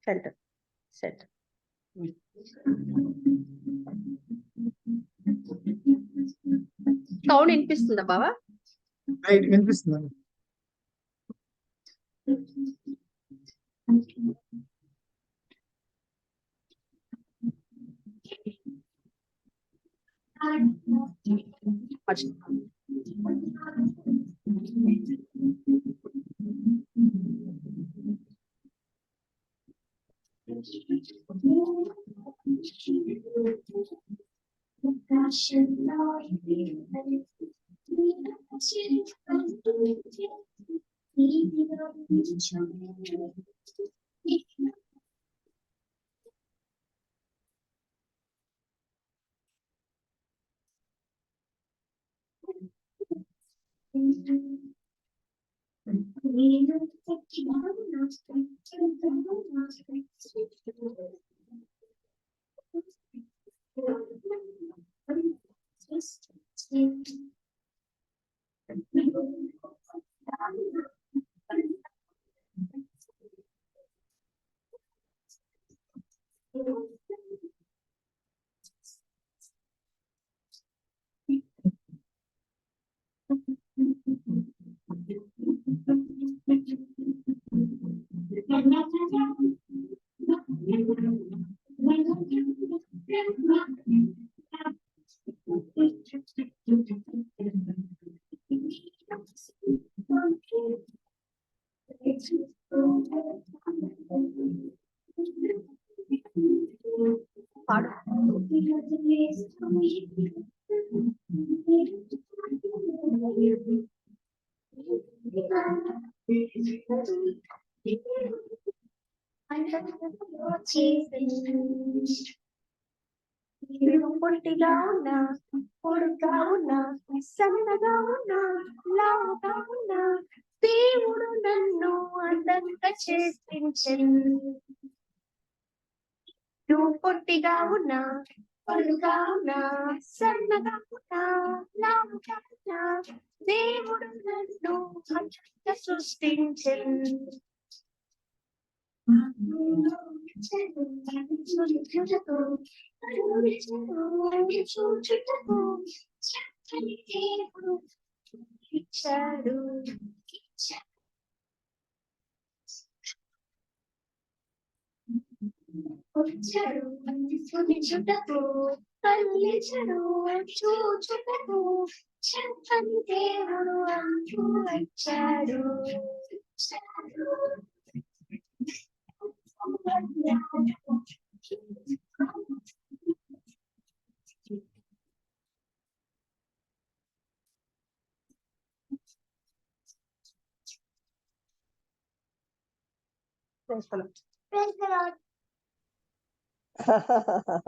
Centre set. Sound వినిపిస్తుందా బావా? వినిపిస్తుంది. పొట్టిగా ఉన్నా, పొడుగా ఉన్నా, సన్నగా ఉన్నా, లావుగా ఉన్నా, దేవుడు నన్ను అందంగా చేసించెను. నువ్వు పొట్టిగా ఉన్నా, పొడుగా ఉన్నా, సన్నగా ఉన్నా, లావుగా ఉన్నా, దేవుడు నన్ను అందంగా సృష్టించెను. ఇచ్చాడు వచ్చాడు చుట్టకు కల్లిచడు చూచుటకు చక్కని దేవుడు అంటూ వచ్చాడు. Praise the Lord.